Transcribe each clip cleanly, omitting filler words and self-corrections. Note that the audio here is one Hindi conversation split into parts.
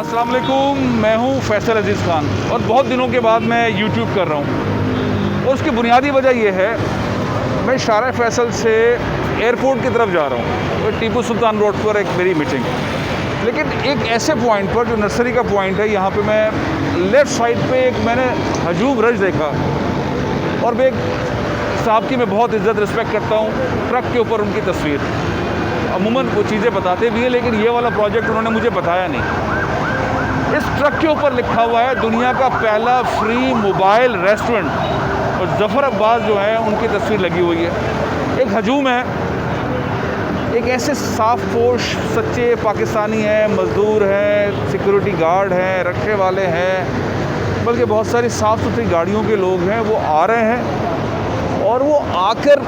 अस्सलाम वालेकुम, मैं हूं फैसल अजीज़ खान और बहुत दिनों के बाद मैं यूट्यूब कर रहा हूं और उसकी बुनियादी वजह यह है, मैं शारा फैसल से एयरपोर्ट की तरफ जा रहा हूं तो टीपू सुल्तान रोड पर एक मेरी मीटिंग, लेकिन एक ऐसे पॉइंट पर जो नर्सरी का पॉइंट है, यहाँ पे मैं लेफ़्ट साइड पे एक मैंने हजूम रश देखा और मैं एक साहब की मैं बहुत इज़्ज़त रिस्पेक्ट करता हूँ, ट्रक के ऊपर उनकी तस्वीर। अमूमन वो चीज़ें बताते भी हैं, लेकिन ये वाला प्रोजेक्ट उन्होंने मुझे बताया नहीं। इस ट्रक के ऊपर लिखा हुआ है दुनिया का पहला फ्री मोबाइल रेस्टोरेंट, और ज़फ़र अब्बास जो है उनकी तस्वीर लगी हुई है। एक हजूम है, एक ऐसे साफ पोश सच्चे पाकिस्तानी हैं, मज़दूर हैं, सिक्योरिटी गार्ड हैं, रखे वाले हैं, बल्कि बहुत सारी साफ़ सुथरी गाड़ियों के लोग हैं, वो आ रहे हैं और वो आकर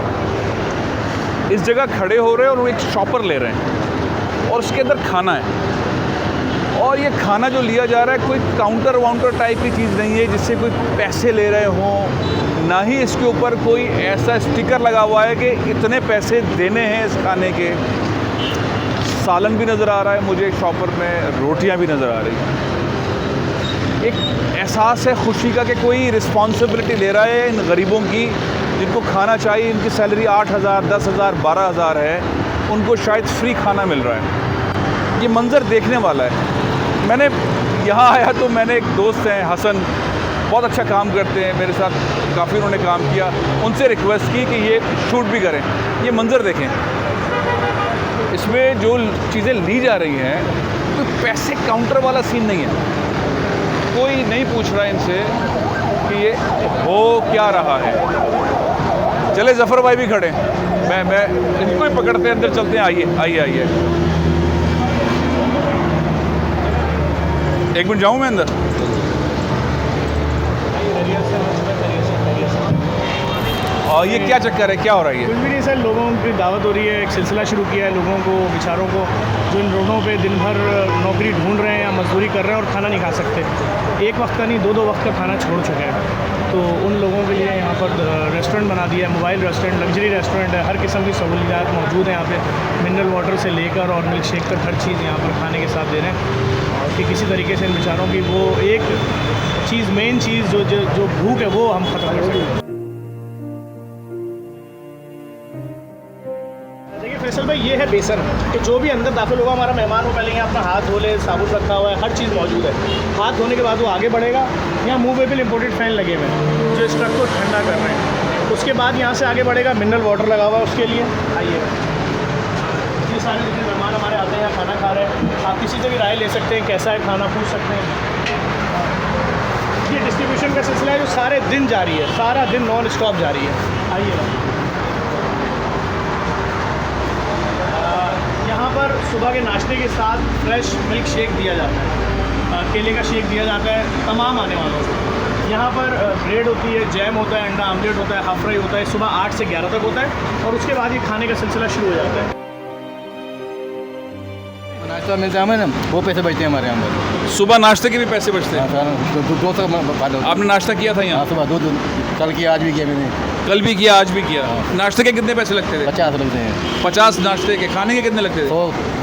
इस जगह खड़े हो रहे हैं और वो एक शॉपर ले रहे हैं और उसके अंदर खाना है। और ये खाना जो लिया जा रहा है कोई काउंटर वाउंटर टाइप की चीज़ नहीं है जिससे कोई पैसे ले रहे हों, ना ही इसके ऊपर कोई ऐसा स्टिकर लगा हुआ है कि इतने पैसे देने हैं इस खाने के। सालन भी नज़र आ रहा है मुझे, एक शॉपर में रोटियां भी नज़र आ रही हैं। एक एहसास है खुशी का कि कोई रिस्पॉन्सिबिलिटी ले रहा है इन गरीबों की जिनको खाना चाहिए। इनकी सैलरी 8,000, 10,000, 12,000 है, उनको शायद फ्री खाना मिल रहा है। ये मंज़र देखने वाला है। मैंने यहाँ आया तो मैंने एक दोस्त हैं हसन, बहुत अच्छा काम करते हैं, मेरे साथ काफ़ी उन्होंने काम किया, उनसे रिक्वेस्ट की कि ये शूट भी करें, ये मंज़र देखें। इसमें जो चीज़ें ली जा रही हैं कोई पैसे काउंटर वाला सीन नहीं है, कोई नहीं पूछ रहा है इनसे कि ये हो क्या रहा है। चले ज़फ़र भाई भी खड़े, मैं इनको ही पकड़ते हैं, अंदर चलते हैं। आइए एक मिनट जाऊँ मैं अंदर। और ये क्या चक्कर है, क्या हो रहा है? ये कुछ भी नहीं सर, लोगों की दावत हो रही है, एक सिलसिला शुरू किया है लोगों को, बेचारों को जो इन रोडों पे दिन भर नौकरी ढूंढ रहे हैं या मजदूरी कर रहे हैं और खाना नहीं खा सकते, एक वक्त का नहीं दो वक्त का खाना छोड़ चुके हैं। तो उन लोगों के लिए यहाँ पर रेस्टोरेंट बना दिया है, मोबाइल रेस्टोरेंट, लग्जरी रेस्टोरेंट है, हर किस्म की सहूलियात मौजूद हैं यहाँ पे, मिनरल वाटर से लेकर और मिल्क शेक तक हर चीज़ यहाँ पर खाने के साथ दे रहे हैं। और कि किसी तरीके से इन बेचारों की वो एक चीज़, मेन चीज़ जो भूख है वो हम ख़त्म कर सकें। फैसल भाई ये है बेसन कि जो भी अंदर दाखिल होगा हमारा मेहमान हो, पहले यहाँ अपना हाथ धो ले, साबुन रखा हुआ है, हर चीज़ मौजूद है। हाथ धोने के बाद वो आगे बढ़ेगा। यहाँ मूवेबल इंपोर्टेड फ़ैन लगे हुए हैं जो इस ट्रक को ठंडा कर रहे हैं। उसके बाद यहाँ से आगे बढ़ेगा, मिनरल वाटर लगा हुआ है उसके लिए। आइए, ये सारे जितने मेहमान हमारे आते हैं यहाँ खाना खा रहे हैं, आप किसी से भी राय ले सकते हैं कैसा है खाना, पूछ सकते हैं। ये डिस्ट्रीब्यूशन का सिलसिला है जो सारे दिन जारी है, सारा दिन नॉन स्टॉप जारी है। आइए, यहाँ पर सुबह के नाश्ते के साथ फ्रेश मिल्क शेक दिया जाता है, केले का शेक दिया जाता है तमाम आने वालों को। यहाँ पर ब्रेड होती है, जैम होता है, अंडा आमलेट होता है, हाफ फ्राई होता है, सुबह 8 से 11 तक होता है और उसके बाद ये खाने का सिलसिला शुरू हो जाता है। नाश्ता मिलता है हमें ना, वो पैसे बचते हैं हमारे यहाँ पर। सुबह नाश्ते के भी पैसे बचते हैं? दो आपने नाश्ता किया था यहाँ? सुबह दूध कल किया, आज भी किया मैंने। कल भी किया, आज भी किया। नाश्ते के कितने पैसे लगते थे? 50 लगते हैं। 50 नाश्ते के। खाने के कितने लगते थे?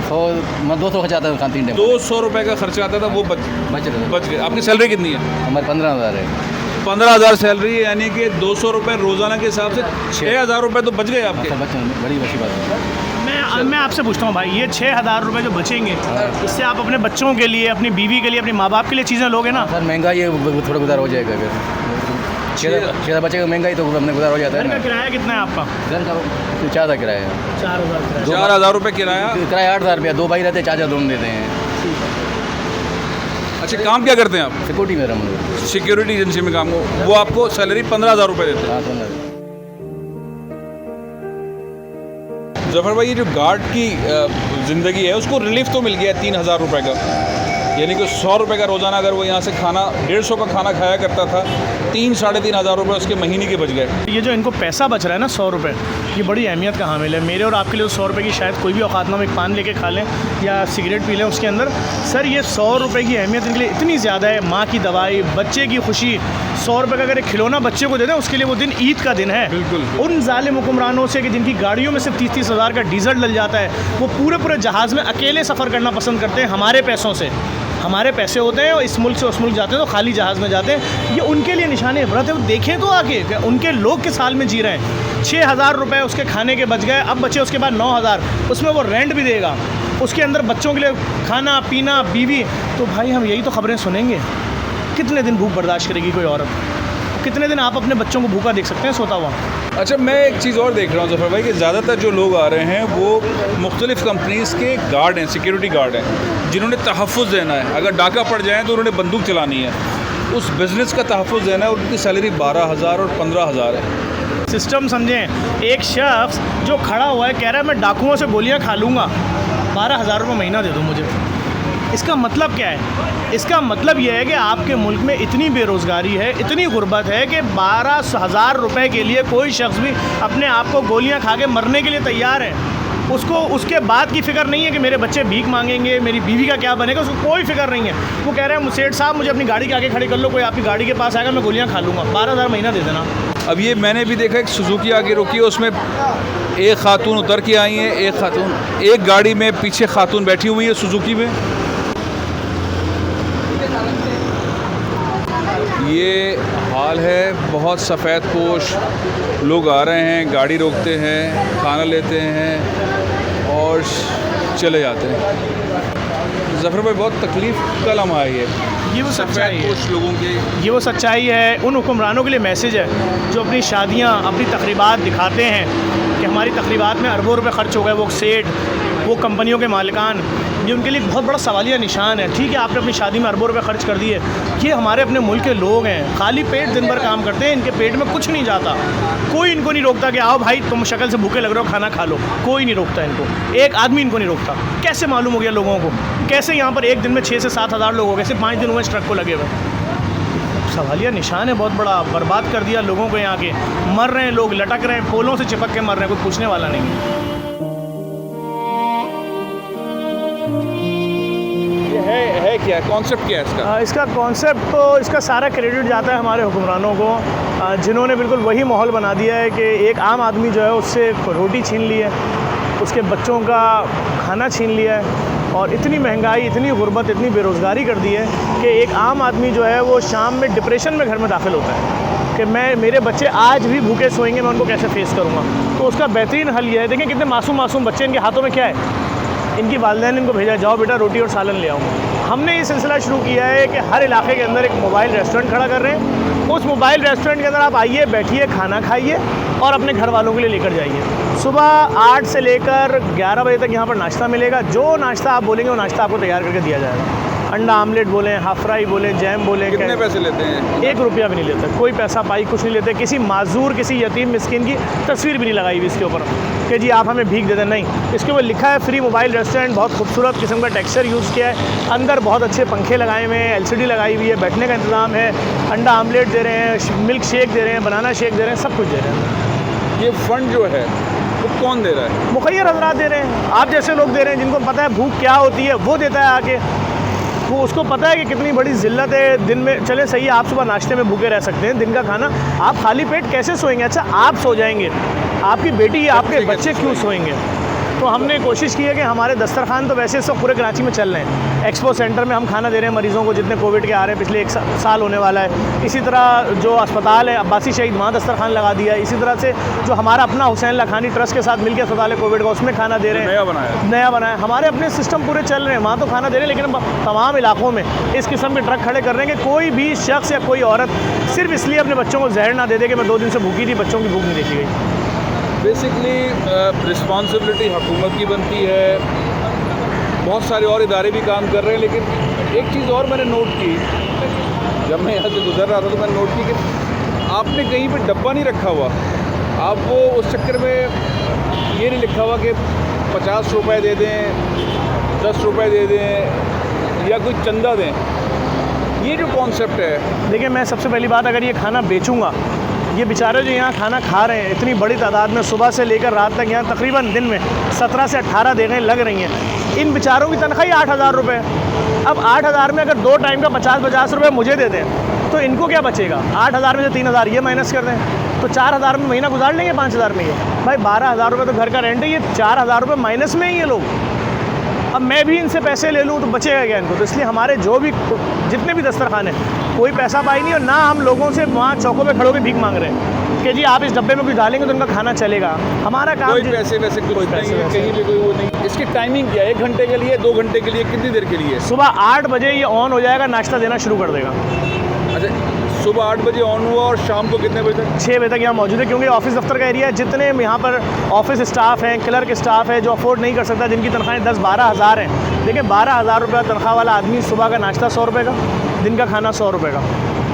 200 खर्चा आता है 3 टाइम। 200 रुपये का खर्चा आता था, वो बच गए। आपकी सैलरी कितनी है? हमारे 15,000 है। 15,000 सैलरी है, यानी कि 200 रुपये रोज़ाना के हिसाब से 6,000 रुपये तो बच गए आपके। बड़ी अच्छी बात है। मैं आपसे पूछता हूँ भाई, ये 6,000 रुपये जो बचेंगे, इससे आप अपने बच्चों के लिए, अपनी बीवी के लिए, अपने माँ बाप के लिए चीज़ें लोगे ना? सर महंगाई है, थोड़ा गुजार हो जाएगा। अगर 6,000 बचेगा महंगाई तो हमने गुजार हो जाता है। घर का किराया कितना है आपका? घर का 4,000 किराया है। 4,000 रुपये किराया? 8,000 रुपया, 2 भाई रहते हैं, 4,000 दोनों देते हैं। अच्छा, काम क्या करते हैं आप? सिक्योरिटी में हम सिक्योरिटी एजेंसी में काम हो, वो आपको सैलरी 15,000 रुपये देते हैं? ज़फ़र भाई, ये जो गार्ड की ज़िंदगी है उसको रिलीफ तो मिल गया है 3,000 रुपये का, यानी कि 100 रुपये का रोज़ाना अगर वो यहाँ से खाना 150 का खाना खाया करता था, 3-3,500 रुपये उसके महीने के बच गए। ये जो इनको पैसा बच रहा है ना 100 रुपये, ये बड़ी अहमियत का हामिल है। मेरे और आपके लिए 100 रुपये की शायद कोई भी औकात ना हो, एक पान लेके खा लें या सिगरेट पी लें उसके अंदर। सर ये 100 रुपये की अहमियत इनके लिए इतनी ज़्यादा है। माँ की दवाई, बच्चे की खुशी, 100 रुपये का अगर एक खिलौना बच्चे को दे दें उसके लिए वो दिन ईद का दिन है। बिल्कुल। उन जालिम हुक्मरानों से कि जिनकी गाड़ियों में सिर्फ 30-30 हज़ार का डीजल डल जाता है, वो पूरे जहाज़ में अकेले सफ़र करना पसंद करते हैं हमारे पैसों से। हमारे पैसे होते हैं और इस मुल्क से उस मुल्क जाते हैं तो खाली जहाज़ में जाते हैं। ये उनके लिए निशान इबरत है। वो देखें तो आगे कि उनके लोग किस हाल में जी रहे हैं। 6,000 रुपये उसके खाने के बच गए, अब बचे उसके बाद 9,000, उसमें वो रेंट भी देगा, उसके अंदर बच्चों के लिए खाना पीना बीवी। तो भाई हम यही तो ख़बरें सुनेंगे। कितने दिन भूख बर्दाश्त करेगी कोई औरत? कितने दिन आप अपने बच्चों को भूखा देख सकते हैं सोता हुआ? अच्छा, मैं एक चीज़ और देख रहा हूँ ज़फ़र भाई कि ज़्यादातर जो लोग आ रहे हैं वो मुख्तलिफ़ कंपनीज़ के गार्ड हैं, सिक्योरिटी गार्ड हैं, जिन्होंने तहफ़्फ़ुज़ देना है। अगर डाका पड़ जाए तो उन्होंने बंदूक चलानी है। उस बिज़नेस का तहफ़्फ़ुज़ देना है और उनकी सैलरी 12,000 और 15,000 है। सिस्टम समझें, एक शख्स जो खड़ा हुआ है कह रहा है मैं डाकुओं से गोलियां खा लूँगा, 12,000 रुपये महीना दे दो मुझे। इसका मतलब क्या है? इसका मतलब यह है कि आपके मुल्क में इतनी बेरोज़गारी है, इतनी गुर्बत है कि 12,000 रुपये के लिए कोई शख्स भी अपने आप को गोलियां खा के मरने के लिए तैयार है। उसको उसके बाद की फ़िक्र नहीं है कि मेरे बच्चे भीख मांगेंगे, मेरी बीवी का क्या बनेगा, उसको कोई फ़िक्र नहीं है। वो कह रहे हैं सेठ साहब मुझे अपनी गाड़ी के आगे खड़ी कर लो, कोई आपकी गाड़ी के पास आएगा मैं गोलियाँ खा लूँगा, 12,000 महीना दे देना। अब ये मैंने भी देखा एक सुजुकी आगे रुकी है, उसमें एक खातून उतर के आई है, एक खातून एक गाड़ी में पीछे खातून बैठी हुई है सुजुकी में। ये हाल है, बहुत सफ़ेद पोश लोग आ रहे हैं, गाड़ी रोकते हैं, खाना लेते हैं और चले जाते हैं। ज़फ़र भाई बहुत तकलीफ़ का लम्हा है ये वो सच्चाई है, पोश लोगों के, ये वो सच्चाई है। उन हुक्मरानों के लिए मैसेज है जो अपनी शादियाँ, अपनी तकरीबात दिखाते हैं कि हमारी तकरीबात में अरबों रुपए ख़र्च हो गए। वो सेठ, वो कंपनियों के मालिकान, ये उनके लिए बहुत बड़ा सवालिया निशान है। ठीक है, आपने अपनी शादी में अरबों रुपए खर्च कर दिए, ये हमारे अपने मुल्क के लोग हैं, खाली पेट दिन भर काम करते हैं, इनके पेट में कुछ नहीं जाता। कोई इनको नहीं रोकता कि आओ भाई तुम शक्ल से भूखे लग रहे हो, खाना खा लो। कोई नहीं रोकता इनको, एक आदमी इनको नहीं रोकता। कैसे मालूम हो गया लोगों को? कैसे यहाँ पर एक दिन में 6 से 7,000 लोग हो गए? सिर्फ 5 दिन हुए इस ट्रक को लगे हुए। सवालिया निशान है बहुत बड़ा। बर्बाद कर दिया लोगों को यहाँ के। मर रहे हैं लोग, लटक रहे हैं, पोलों से चिपक के मर रहे हैं, कोई पूछने वाला नहीं है। है क्या कॉन्सेप्ट, क्या है इसका? इसका कॉन्सेप्ट तो इसका सारा क्रेडिट जाता है हमारे हुक्मरानों को, जिन्होंने बिल्कुल वही माहौल बना दिया है कि एक आम आदमी जो है उससे रोटी छीन ली है, उसके बच्चों का खाना छीन लिया है, और इतनी महंगाई, इतनी गुर्बत, इतनी बेरोज़गारी कर दी है कि एक आम आदमी जो है वो शाम में डिप्रेशन में घर में दाखिल होता है कि मेरे बच्चे आज भी भूखे सोएंगे, मैं उनको कैसे फेस करूँगा। तो उसका बेहतरीन हल ये है, देखें कितने मासूम बच्चे, इनके हाथों में क्या है? इनकी वालिदैन ने इनको भेजा, जाओ बेटा रोटी और सालन ले आओ। हमने ये सिलसिला शुरू किया है कि हर इलाके के अंदर एक मोबाइल रेस्टोरेंट खड़ा कर रहे हैं। उस मोबाइल रेस्टोरेंट के अंदर आप आइए, बैठिए, खाना खाइए और अपने घर वालों के लिए लेकर जाइए। सुबह 8 से लेकर 11 बजे तक यहाँ पर नाश्ता मिलेगा। जो नाश्ता आप बोलेंगे वो नाश्ता आपको तैयार करके दिया जाएगा। अंडा आमलेट बोलें, हाफ फ्राई बोलें, जैम बोलें। कितने पैसे लेते हैं? 1 रुपया भी नहीं लेते, कोई पैसा पाई कुछ नहीं लेते। किसी माजूर, किसी यतीम मिस्किन की तस्वीर भी नहीं लगाई हुई इसके ऊपर कि जी आप हमें भीख दे दें, नहीं। इसके ऊपर लिखा है फ्री मोबाइल रेस्टोरेंट। बहुत खूबसूरत किस्म का टेक्सचर यूज़ किया है, अंदर बहुत अच्छे पंखे लगाए हुए हैं, LCD लगाई हुई है, बैठने का इंतज़ाम है, अंडा आमलेट दे रहे हैं, मिल्क शेक दे रहे हैं, बनाना शेक दे रहे हैं, सब कुछ दे रहे हैं। ये फ़ंड जो है वो कौन दे रहा है? मुखैर हज़रात दे रहे हैं, आप जैसे लोग दे रहे हैं, जिनको पता है भूख क्या होती है, वो देता है आके। वो उसको पता है कि कितनी बड़ी ज़िल्लत है दिन में। चले सही है, आप सुबह नाश्ते में भूखे रह सकते हैं, दिन का खाना आप खाली पेट कैसे सोएंगे? अच्छा आप सो जाएंगे, आपकी बेटी, आपके बच्चे क्यों सोएंगे? तो हमने कोशिश की है कि हमारे दस्तरखान तो वैसे सब पूरे कराची में चल रहे हैं। एक्सपो सेंटर में हम खाना दे रहे हैं मरीज़ों को जितने कोविड के आ रहे हैं, पिछले 1 साल होने वाला है। इसी तरह जो अस्पताल है अब्बासी शहीद, वहाँ दस्तरखान लगा दिया है। इसी तरह से जो हमारा अपना हुसैन लखानी ट्रस्ट के साथ मिलकर अस्पताल है कोविड का, उसमें खाना दे रहे हैं। नया बनाया हमारे अपने सिस्टम पूरे चल रहे हैं, वहाँ तो खाना दे रहे हैं। लेकिन तमाम इलाकों में इस किस्म के ट्रक खड़े कर रहे हैं कि कोई भी शख्स या कोई औरत सिर्फ इसलिए अपने बच्चों को जहर ना दे दे कि मैं 2 दिन से भूखी थी, बच्चों की भूख नहीं देखी गई। बेसिकली रिस्पॉन्सिबिलिटी हुकूमत की बनती है, बहुत सारे और इदारे भी काम कर रहे हैं। लेकिन एक चीज़ और मैंने नोट की, जब मैं यहाँ से गुजर रहा था तो मैंने नोट की कि आपने कहीं पे डब्बा नहीं रखा हुआ। आप वो उस चक्कर में ये नहीं लिखा हुआ कि 50 रुपये दे दें, 10 रुपये दे दें या कोई चंदा दें। ये जो कॉन्सेप्ट है, देखिए मैं सबसे पहली बात, अगर ये खाना बेचूँगा, ये बेचारे जो यहाँ खाना खा रहे हैं इतनी बड़ी तादाद में सुबह से लेकर रात तक, यहाँ तकरीबन दिन में 17 से 18 देखें लग रही हैं। इन बेचारों की तनख्वाही 8,000 रुपये। अब 8,000 में अगर 2 टाइम का 50-50 रुपये मुझे दे दें तो इनको क्या बचेगा? 8,000 में से 3,000 ये माइनस कर दें तो 4,000 में महीना गुजार लेंगे, 5,000 में ये। भाई 12,000 रुपये तो घर का रेंट है, ये 4,000 रुपये माइनस में ही ये लोग। अब मैं भी इनसे पैसे ले लूँ तो बचेगा क्या इनको, तो इसलिए हमारे जो भी जितने भी दस्तरखान हैं कोई पैसा पाई नहीं, और ना हम लोगों से वहाँ चौकों पे खड़े होकर भीख मांग रहे हैं कि जी आप इस डब्बे में कुछ डालेंगे तो उनका खाना चलेगा। हमारा काम कोई पैसे वैसे कुछ नहीं है, कहीं भी कोई वो नहीं। इसकी टाइमिंग क्या है? 1 घंटे के लिए, 2 घंटे के लिए, कितनी देर के लिए? सुबह 8 बजे ये ऑन हो जाएगा, नाश्ता देना शुरू कर देगा। अच्छा, सुबह 8 बजे ऑन हुआ और शाम को कितने बजे तक? 6 बजे तक यहाँ मौजूद है, क्योंकि ऑफिस दफ्तर का एरिया है। जितने यहाँ पर ऑफिस स्टाफ हैं, क्लर्क स्टाफ है जो अफोर्ड नहीं कर सकता, जिनकी तनख्वाहें 10-12 हज़ार हैं। देखिए 12,000 रुपये तनख्वाह वाला आदमी सुबह का नाश्ता 100 रुपये का, दिन का खाना 100 रुपये का,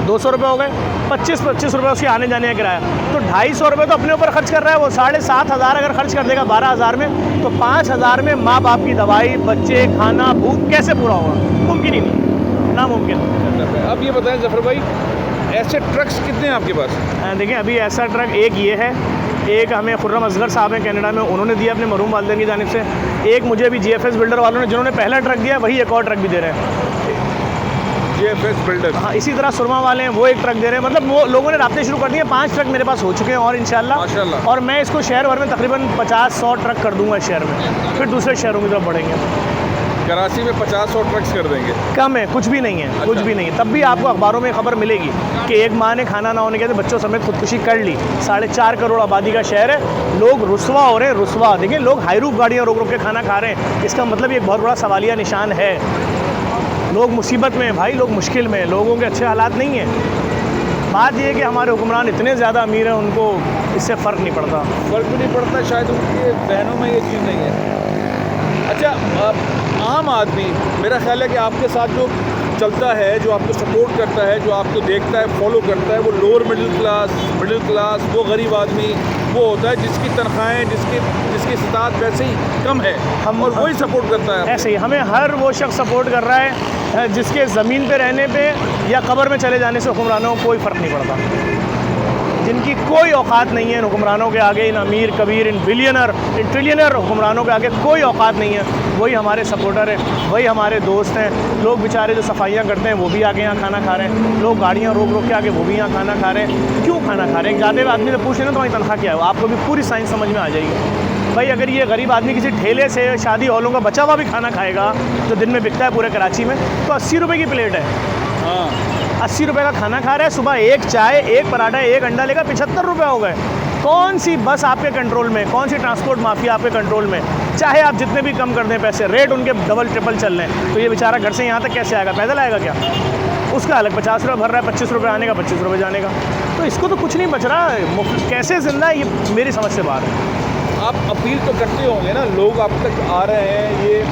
200 रुपये हो गए, 25-25 रुपये उसके आने जाने का किराया, तो 250 रुपये तो अपने ऊपर खर्च कर रहा है वो। 7,500 अगर खर्च कर देगा 12,000 में, तो 5,000 में माँ बाप की दवाई, बच्चे, खाना, भूख कैसे पूरा होगा? मुमकिन ही नहीं, नामुमकिन। अब ये बताएं जफर भाई, ऐसे ट्रक्स कितने हैं आपके पास? देखिए अभी ऐसा ट्रक एक ये है, एक हमें खुर्रम असगर साहब हैं कनाडा में, उन्होंने दिया अपने मरहूम वालिदैन की जानिब से। एक मुझे अभी GFS बिल्डर वालों ने, जिन्होंने पहला ट्रक दिया, वही एक और ट्रक भी दे रहे हैं। GFS बिल्डर, हाँ, इसी तरह सुरमा वाले हैं, वो एक ट्रक दे रहे हैं। मतलब वो लोगों ने राब्ते शुरू कर दिए। 5 ट्रक मेरे पास हो चुके हैं और इंशाल्लाह, माशाल्लाह। और मैं इसको शहर भर में तकरीबन 50-100 ट्रक कर दूंगा इस शहर में, फिर दूसरे शहरों की तरफ बढ़ेंगे। कराची में 50-100 ट्रक्स कर देंगे? कम है, कुछ भी नहीं है, अच्छा। कुछ भी नहीं है। तब भी आपको अखबारों में खबर मिलेगी कि एक माँ ने खाना ना होने के बच्चों समेत खुदकुशी कर ली। 4.5 करोड़ आबादी का शहर है, लोग रुस्वा हो रहे हैं, रुस्वा। देखिए लोग हाईरूफ गाड़ियाँ रोक रोक के खाना खा रहे हैं, इसका मतलब ये एक बहुत बड़ा सवालिया निशान है। लोग मुसीबत में हैं भाई, लोग मुश्किल में हैं, लोगों के अच्छे हालात नहीं हैं। बात ये है कि हमारे हुक्मरान इतने ज़्यादा अमीर हैं, उनको इससे फ़र्क नहीं पड़ता। फ़र्क भी नहीं पड़ता, शायद उनके बहनों में ये चीज़ नहीं है। अच्छा, आम आदमी, मेरा ख्याल है कि आपके साथ जो चलता है, जो आपको सपोर्ट करता है, जो आपको देखता है, फॉलो करता है, वो लोअर मिडिल क्लास, वो गरीब आदमी वो होता है जिसकी तनख्वाहें, जिसकी स्तात वैसे ही कम है, हम और वही सपोर्ट करता है। ऐसे ही हमें हर वो शख्स सपोर्ट कर रहा है जिसके ज़मीन पे रहने पे या कब्र में चले जाने से हुक्मरानों को कोई फ़र्क नहीं पड़ता, जिनकी कोई औकात नहीं है इन हुक्मरानों के आगे, इन अमीर कबीर, इन बिलियनर, इन ट्रिलियनर हुक्मरानों के आगे कोई औकात नहीं है। वही हमारे सपोर्टर हैं, वही हमारे दोस्त हैं। लोग बेचारे जो सफाइयाँ करते हैं वो भी आके यहाँ खाना खा रहे हैं, लोग गाड़ियाँ रोक रोक के आगे वो भी यहाँ खाना खा रहे हैं। क्यों खाना खा रहे हैं? जाते हुए आदमी से पूछ लेना तुम्हारी तनख्वाह क्या है, आपको भी पूरी साइंस समझ में आ जाएगी। भाई अगर ये गरीब आदमी किसी ठेले से शादी हॉलों का बचा हुआ भी खाना खाएगा जो दिन में बिकता है पूरे कराची में, तो 80 रुपये की प्लेट है। हाँ, 80 रुपये का खाना खा रहा है, सुबह एक चाय, एक पराठा, एक अंडा लेगा 75 रुपये हो गए। कौन सी बस आपके कंट्रोल में, कौन सी ट्रांसपोर्ट माफिया आपके कंट्रोल में? चाहे आप जितने भी कम कर दें पैसे, रेट उनके डबल ट्रिपल चल रहे हैं, तो ये बेचारा घर से यहाँ तक कैसे आएगा? पैदल आएगा क्या? उसका अलग 50 रुपये भर रहा है, 25 रुपये आने का, 25 रुपये जाने का, तो इसको तो कुछ नहीं बच रहा है। कैसे जिंदा है, ये मेरी समझ से बाहर है। आप अपील तो करते होंगे ना, लोग आप तक आ रहे हैं, ये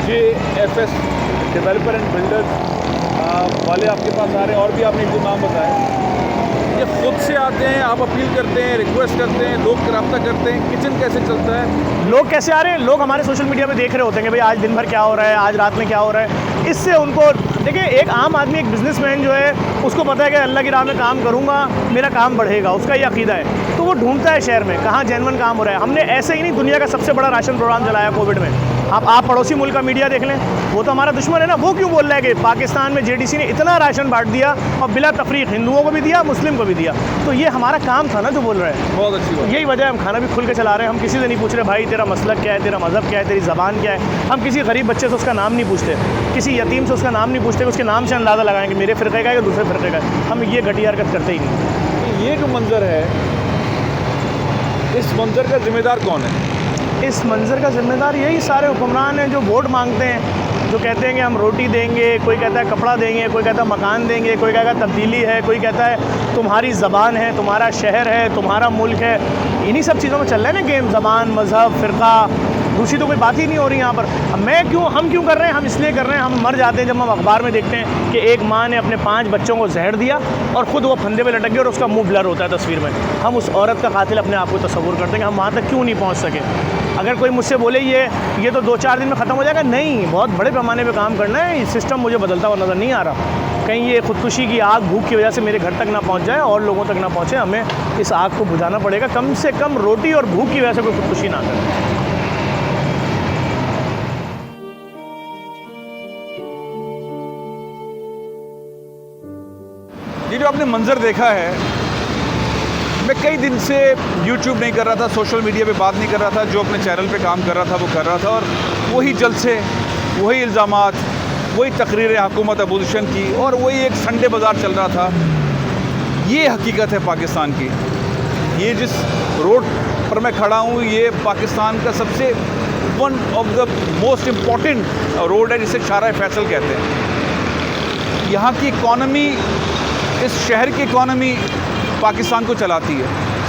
JFS डेवलपर एंड बिल्डर्स वाले आपके पास आ रहे हैं, और भी आपने एक दो नाम बताए, ये खुद से आते हैं, आप अपील करते हैं, रिक्वेस्ट करते हैं, लोग रब्ता करते हैं, किचन कैसे चलता है? लोग कैसे आ रहे हैं? लोग हमारे सोशल मीडिया पे देख रहे होते हैं कि भाई आज दिन भर क्या हो रहा है, आज रात में क्या हो रहा है। इससे उनको देखिए, एक आम आदमी, एक बिजनेसमैन जो है, उसको पता है कि अल्लाह की राह में काम करूँगा, मेरा काम बढ़ेगा, उसका ये अकीदा है, तो वो ढूंढता है शहर में कहाँ जेन्युइन काम हो रहा है। हमने ऐसे ही नहीं दुनिया का सबसे बड़ा राशन प्रोग्राम चलाया कोविड में। आप पड़ोसी मुल्क का मीडिया देख लें, वो तो हमारा दुश्मन है ना। वो क्यों बोल रहा है कि पाकिस्तान में JDC ने इतना राशन बांट दिया और बिला तफरीक हिंदुओं को भी दिया, मुस्लिम को भी दिया? तो ये हमारा काम था ना जो बोल रहे हैं। बहुत अच्छी बात। यही वजह है हम खाना भी खुल के चला रहे हैं। हम किसी से नहीं पूछ रहे भाई तेरा मसलक क्या है, तेरा मज़हब क्या है, तेरी ज़बान क्या है। हम किसी गरीब बच्चे से उसका नाम नहीं पूछते, किसी यतीम से उसका नाम नहीं पूछते, उसके नाम से अंदाज़ा लगाएं कि मेरे फ़िरक़े का है या दूसरे फ़िरक़े का है। हम ये घटिया हरकत करते ही नहीं। ये जो मंज़र है, इस मंज़र का ज़िम्मेदार कौन है? इस मंज़र का ज़िम्मेदार यही सारे हुक्मरान हैं जो वोट मांगते हैं, जो कहते हैं कि हम रोटी देंगे, कोई कहता है कपड़ा देंगे, कोई कहता है मकान देंगे, कोई कहता है तब्दीली है, कोई कहता है तुम्हारी ज़बान है, तुम्हारा शहर है, तुम्हारा मुल्क है। इन्हीं सब चीज़ों में चल रहा है ना गेम। ज़बान, मज़हब, फ़िरका, दूसरी तो कोई बात ही नहीं हो रही यहाँ पर। हम क्यों कर रहे हैं? हम इसलिए कर रहे हैं, हम मर जाते हैं जब हम अखबार में देखते हैं कि एक माँ ने अपने 5 बच्चों को जहर दिया और ख़ुद वो फंदे पे लटक गई और उसका मुंह ब्लर होता है तस्वीर में। हम उस औरत का कातिल अपने आप को तस्वुर करते हैं कि हम वहाँ तक क्यों नहीं पहुँच सके। अगर कोई मुझसे बोले ये तो 2-4 दिन में ख़त्म हो जाएगा, नहीं, बहुत बड़े पैमाने पे काम करना है। सिस्टम मुझे बदलता हुआ नज़र नहीं आ रहा। कहीं ये ख़ुदकुशी की आग भूख की वजह से मेरे घर तक ना पहुंच जाए और लोगों तक ना पहुंचे। हमें इस आग को बुझाना पड़ेगा, कम से कम रोटी और भूख की वजह से कोई ख़ुदकुशी ना करे। ये जो आपने मंज़र देखा है, मैं कई दिन से YouTube नहीं कर रहा था, सोशल मीडिया पे बात नहीं कर रहा था, जो अपने चैनल पे काम कर रहा था वो कर रहा था, और वही जलसे वही इल्ज़ामात, वही तकरीरें हुकूमत अपोजिशन की, और वही एक संडे बाज़ार चल रहा था। ये हकीकत है पाकिस्तान की। ये जिस रोड पर मैं खड़ा हूँ, ये पाकिस्तान का सबसे one of the most important road है, जिसे शारा फैसल कहते हैं। यहाँ की इकॉनमी, इस शहर की इकॉनमी पाकिस्तान को चलाती है,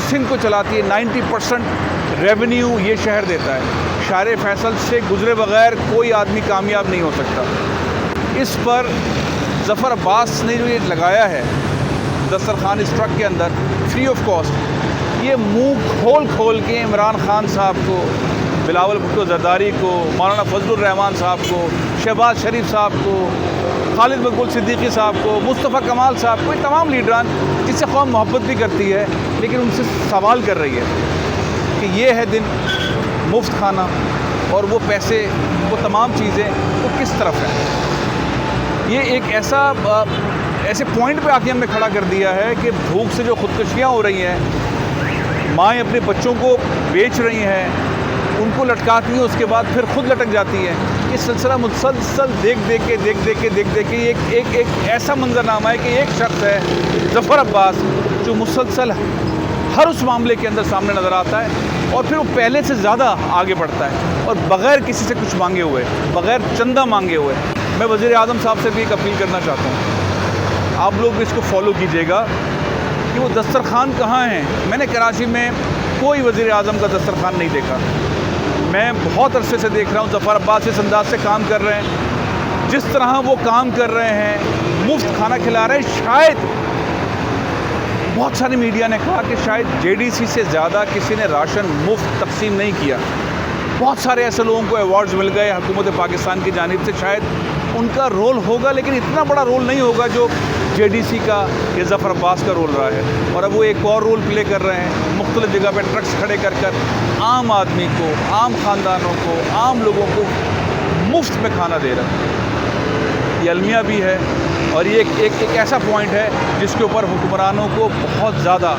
सिंध को चलाती है। 90% रेवेन्यू ये शहर देता है। शारे फैसल से गुजरे बगैर कोई आदमी कामयाब नहीं हो सकता। इस पर ज़फ़र अब्बास ने जो ये लगाया है दस्तरखान इस ट्रक के अंदर फ्री ऑफ कॉस्ट, ये मुंह खोल खोल के इमरान खान साहब को, बिलावल भुट्टो ज़रदारी को, मौलाना फजलुर रहमान साहब को, शहबाज शरीफ साहब को, खालिद मकबूल सिद्दीकी साहब को, मुस्तफ़ा कमाल साहब को, ये तमाम लीडरान जिससे कौम मोहब्बत भी करती है, लेकिन उनसे सवाल कर रही है कि ये है दिन मुफ्त खाना और वो पैसे, वो तमाम चीज़ें वो किस तरफ हैं। ये एक ऐसे पॉइंट पे आके हमने खड़ा कर दिया है कि भूख से जो ख़ुदकुशियाँ हो रही हैं, माएँ अपने बच्चों को बेच रही हैं, उनको लटकाती हैं, उसके बाद फिर खुद लटक जाती हैं। ये सिलसिला मुसलसल देख देख के एक ऐसा मंजरनामा है कि एक शख्स है ज़फ़र अब्बास, जो मुसलसल हर उस मामले के अंदर सामने नज़र आता है और फिर वो पहले से ज़्यादा आगे बढ़ता है और बग़ैर किसी से कुछ मांगे हुए, बग़ैर चंदा मांगे हुए। मैं वज़ीर आज़म साहब से भी एक अपील करना चाहता हूँ, आप लोग भी इसको फॉलो कीजिएगा कि वो दस्तरखान कहाँ हैं। मैंने कराची में कोई वज़ीर आज़म का दस्तरखान नहीं देखा। मैं बहुत अरसे से देख रहा हूँ ज़फ़र अब्बास इस अंदाज से काम कर रहे हैं, जिस तरह वो काम कर रहे हैं, मुफ्त खाना खिला रहे हैं। शायद बहुत सारी मीडिया ने कहा कि शायद JDC से ज़्यादा किसी ने राशन मुफ्त तकसीम नहीं किया। बहुत सारे ऐसे लोगों को अवार्ड्स मिल गए हुकूमत पाकिस्तान की जानिब से, शायद उनका रोल होगा, लेकिन इतना बड़ा रोल नहीं होगा जो JDC का या ज़फ़र अब्बास का रोल रहा है। और अब वो एक और रोल प्ले कर रहे हैं, मुख्तलिफ़ जगह पर ट्रक्स खड़े कर आम आदमी को, आम ख़ानदानों को, आम लोगों को मुफ्त में खाना दे रहे हैं। ये अलमिया भी है और ये एक ऐसा पॉइंट है जिसके ऊपर हुक्मरानों को बहुत ज़्यादा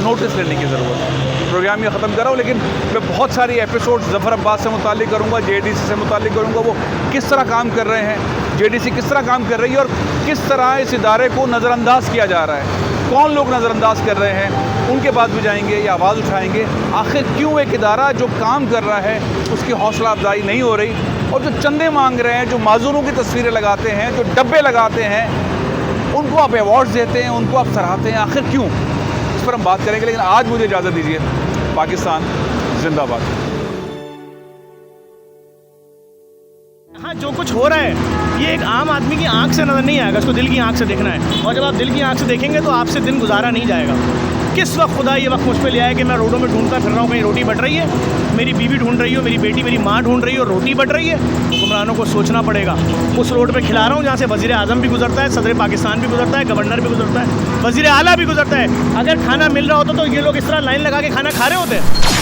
नोटिस लेने की ज़रूरत है। प्रोग्राम ये ख़त्म कर रहा हूँ, लेकिन मैं बहुत सारी एपिसोड्स ज़फ़र अब्बास से मुताल्लिक़ करूँगा, JDC से मुताल्लिक़ करूँगा, वो किस तरह काम कर रहे हैं, JDC किस तरह काम कर रही है और किस तरह इस इदारे को नज़रअंदाज किया जा रहा है, कौन लोग नज़रअंदाज कर रहे हैं, उनके बाद भी जाएंगे या आवाज़ उठाएंगे। आखिर क्यों एक इदारा जो काम कर रहा है उसकी हौसला अफजाई नहीं हो रही, और जो चंदे मांग रहे हैं, जो माजूरों की तस्वीरें लगाते हैं, जो डब्बे लगाते हैं, उनको आप अवार्ड्स देते हैं, उनको आप सराहते हैं, आखिर क्यों? इस पर हम बात करेंगे, लेकिन आज मुझे इजाज़त दीजिए। पाकिस्तान जिंदाबाद। हाँ, जो कुछ हो रहा है ये एक आम आदमी की आंख से नज़र नहीं आएगा, इसको दिल की आंख से देखना है, और जब आप दिल की आंख से देखेंगे तो आपसे दिन गुजारा नहीं जाएगा। किस वक्त खुदा ये वक्त मुझ पर ले आए कि मैं रोडों में ढूंढता फिर रहा हूँ, कहीं रोटी बट रही है, मेरी बीवी ढूंढ रही हो, मेरी बेटी, मेरी माँ ढूंढ रही हो, रोटी बट रही है। हुक्मरानों को सोचना पड़ेगा। उस रोड पे खिला रहा हूँ जहाँ से वज़ीर आज़म भी गुजरता है, सदर पाकिस्तान भी गुजरता है, गवर्नर भी गुजरता है, वज़ीर आला भी गुजरता है। अगर खाना मिल रहा होता तो ये लोग इस तरह लाइन लगा के खाना खा रहे होते हैं?